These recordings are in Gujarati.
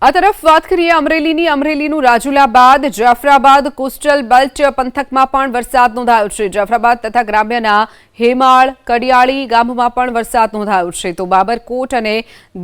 આ તરફ વાત કરીએ અમરેલીનું રાજુલા બાદ જાફરાબાદ કોસ્ટલ બેલ્ટ પંથકમાં પણ વરસાદ નોંધાયો છે। જાફરાબાદ તથા ગ્રામ્યના હેમાળ કડિયાળી ગામમાં પણ વરસાદ નોંધાયો છે, તો બાબરકોટ અને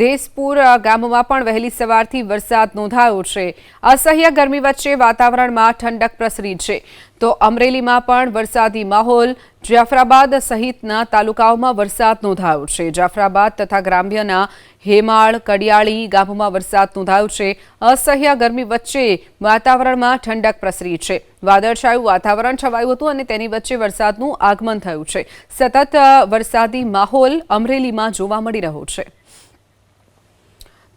દેસપુર ગામમાં પણ વહેલી સવારથી વરસાદ નોંધાયો છે। અસહ્ય ગરમી વચ્ચે વાતાવરણમાં ઠંડક પ્રસરી છે, તો અમરેલીમાં પણ વરસાદી માહોલ। જાફરાબાદ સહિતના તાલુકાઓમાં વરસાદ નોંધાયો છે। જાફરાબાદ તથા ગ્રામ્યના હેમાળ કડિયાળી ગામમાં વરસાદ નોંધાયો છે। અસહ્ય ગરમી વચ્ચે વાતાવરણમાં ઠંડક પ્રસરી છે। વાદળછાયું વાતાવરણ છવાયું હતું અને તેની વચ્ચે વરસાદનું આગમન થયું છે। સતત વરસાદી માહોલ અમરેલીમાં જોવા મળી રહ્યો છે।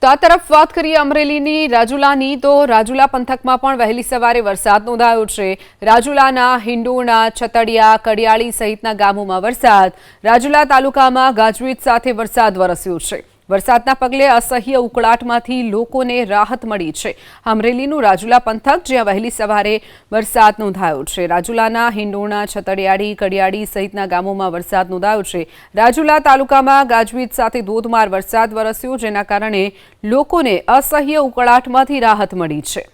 તો આ તરફ વાત કરીએ અમરેલીની રાજુલાની, તો રાજુલા પંથકમાં પણ વહેલી સવારે વરસાદ નોંધાયો છે। રાજુલાના હિંડોણા, છતડિયા, કડિયાળી સહિતના ગામોમાં વરસાદ। રાજુલા તાલુકામાં ગાજવીજ સાથે વરસાદ વરસ્યો છે। વરસાદના પગલે અસહ્ય ઉકળાટમાંથી લોકોને રાહત મળી છે। અમરેલીનું રાજુલા પંથક, જ્યાં વહેલી સવારે વરસાદ નોંધાયો છે। રાજુલાના હિંડોણા, છતડિયાળી, કડિયાળી સહિતના ગામોમાં વરસાદ નોંધાયો છે। રાજુલા તાલુકામાં ગાજવીજ સાથે ધોધમાર વરસાદ વરસ્યો, જેના કારણે લોકોને અસહ્ય ઉકળાટમાંથી રાહત મળી છે।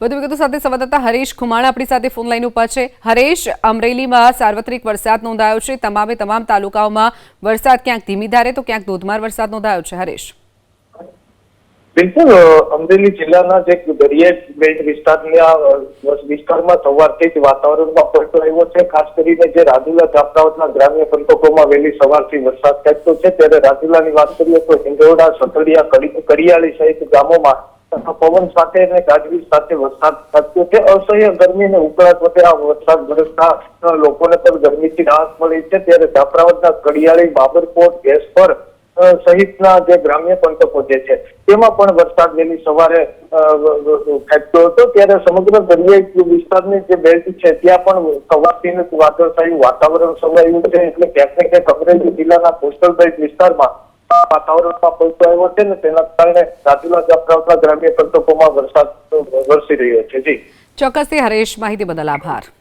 વધુ વિગતો સાથે સંવાદદાતા હરેશ ખુમાણા આપણી સાથે ફોન લાઈન ઉપર છે। હરેશ, અમરેલીમાં સાર્વત્રિક વરસાદ નોંધાયો છે। તમામ તાલુકાઓમાં વરસાદ ક્યાંક ધીમી ધારે તો ક્યાંક ધોધમાર વરસાદ નોંધાયો છે। હરેશ, બિલકુલ, અમરેલી જિલ્લાના જે દરિયાઈ બેલ્ટ વિસ્તારમાં સવારથી જ વાતાવરણમાં પલટો આવ્યો છે। ખાસ કરીને જે રાજુલા જાફરાબાદના ગ્રામ્ય પંથકોમાં વહેલી સવારથી વરસાદ ખાબક્યો છે, ત્યારે રાજુલાની વાત કરીએ તો હિંડોળા, સતડિયા, કડિયાળી સહિત ગામોમાં પવન સાથે અને ગાજવીજ સાથે વરસાદ ખાબક્યો છે। અસહ્ય ગરમી અને ઉકળાટ વચ્ચે આ વરસાદ વરસતા લોકોને પણ ગરમીથી રાહત મળી છે। ત્યારે જાફરાબાદના કડિયાળી, બાબરકોટ, દેસપુર સહિતના જે ગ્રામ્ય પંથકો જે છે તેમાં પણ વરસાદ વહેલી સવારે ખાબક્યો હતો। ત્યારે સમગ્ર દરિયાઈ વિસ્તારની જે બેલ્ટ છે ત્યાં પણ સવારથી વાદળછાયું વાતાવરણ છવાયું છે। એટલે ક્યાંક ને ક્યાંક અમરેલી જિલ્લાના કોસ્ટલ બેલ્ટ વિસ્તારમાં વાતાવરણમાં પલટો આવ્યો છે ને તેના કારણે રાજુલા જાફરાબાદના ગ્રામ્ય પંથકોમાં વરસાદ વરસી રહ્યો છે। જી ચોક્કસથી હરેશ, માહિતી બદલ આભાર।